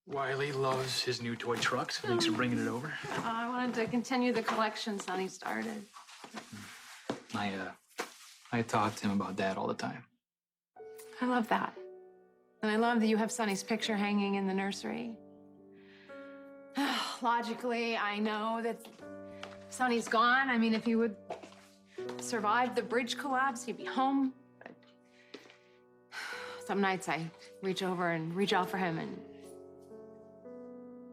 Wiley loves his new toy trucks. Thanks for bringing it over. I wanted to continue the collection Sonny started. I talk to him about Dad all the time. I love that. And I love that you have Sonny's picture hanging in the nursery. Logically, I know that Sonny's gone. I mean, if he would survive the bridge collapse, he'd be home. But some nights I reach over and reach out for him and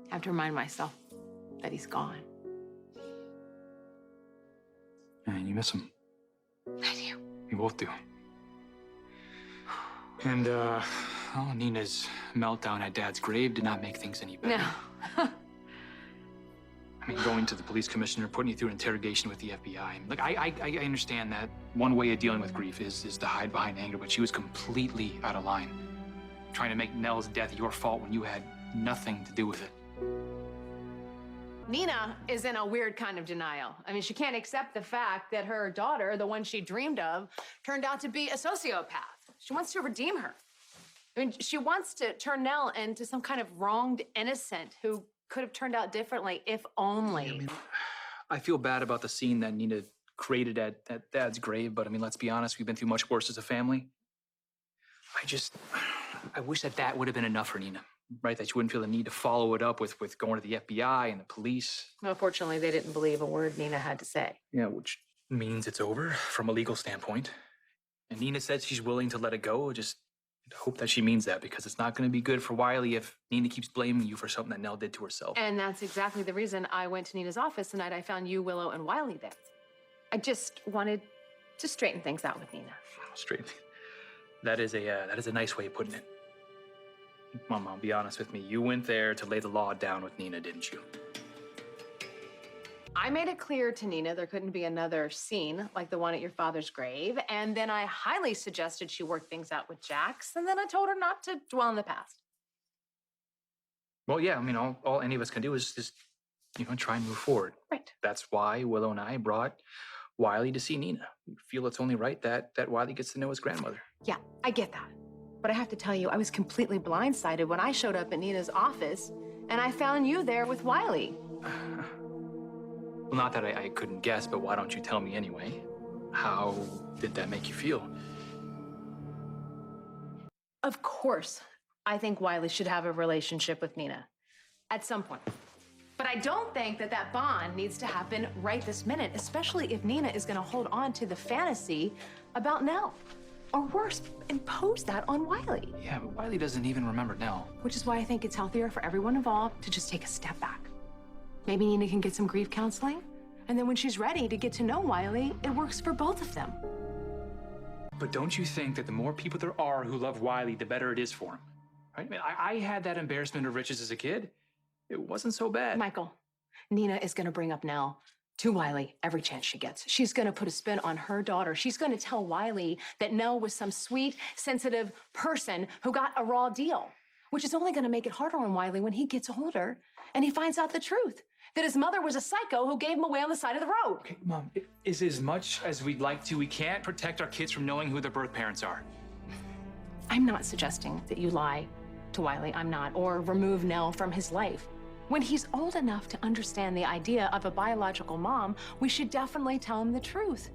have to remind myself that he's gone. And you miss him. I do. We both do. And, Nina's meltdown at Dad's grave did not make things any better. No. I mean, going to the police commissioner, putting you through an interrogation with the FBI. Look, I understand that one way of dealing with grief is to hide behind anger, but she was completely out of line. Trying to make Nell's death your fault when you had nothing to do with it. Nina is in a weird kind of denial. I mean, she can't accept the fact that her daughter, the one she dreamed of, turned out to be a sociopath. She wants to redeem her. I mean, she wants to turn Nell into some kind of wronged innocent who could have turned out differently, if only. I mean, I feel bad about the scene that Nina created at Dad's grave, but I mean, let's be honest, we've been through much worse as a family. I wish that would have been enough for Nina, right? That you wouldn't feel the need to follow it up with going to the FBI and the police. Well, fortunately, they didn't believe a word Nina had to say. Yeah, which means it's over from a legal standpoint. And Nina said she's willing to let it go. Just hope that she means that, because it's not going to be good for Wiley if Nina keeps blaming you for something that Nell did to herself. And that's exactly the reason I went to Nina's office the night I found you, Willow, and Wiley there. I just wanted to straighten things out with Nina. Straight. That is a nice way of putting it. Mom, be honest with me. You went there to lay the law down with Nina, didn't you? I made it clear to Nina there couldn't be another scene like the one at your father's grave, and then I highly suggested she work things out with Jacks, and then I told her not to dwell on the past. Well, yeah, I mean, all any of us can do is just, try and move forward. Right. That's why Willow and I brought Wiley to see Nina. We feel it's only right that Wiley gets to know his grandmother. Yeah, I get that. But I have to tell you, I was completely blindsided when I showed up at Nina's office, and I found you there with Wiley. Well, not that I couldn't guess, but why don't you tell me anyway? How did that make you feel? Of course, I think Wiley should have a relationship with Nina at some point. But I don't think that bond needs to happen right this minute, especially if Nina is going to hold on to the fantasy about Nell. Or worse, impose that on Wiley. Yeah, but Wiley doesn't even remember Nell. Which is why I think it's healthier for everyone involved to just take a step back. Maybe Nina can get some grief counseling, and then when she's ready to get to know Wiley, it works for both of them. But don't you think that the more people there are who love Wiley, the better it is for him? Right? I mean, I had that embarrassment of riches as a kid. It wasn't so bad. Michael, Nina is going to bring up Nell to Wiley every chance she gets. She's going to put a spin on her daughter. She's going to tell Wiley that Nell was some sweet, sensitive person who got a raw deal, which is only going to make it harder on Wiley when he gets older and he finds out the truth, that his mother was a psycho who gave him away on the side of the road. Okay, Mom, it is as much as we'd like to. We can't protect our kids from knowing who their birth parents are. I'm not suggesting that you lie to Wiley, I'm not, or remove Nell from his life. When he's old enough to understand the idea of a biological mom, we should definitely tell him the truth,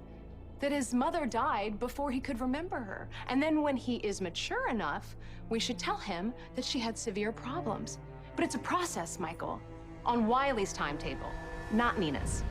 that his mother died before he could remember her. And then when he is mature enough, we should tell him that she had severe problems. But it's a process, Michael, on Wiley's timetable, not Nina's.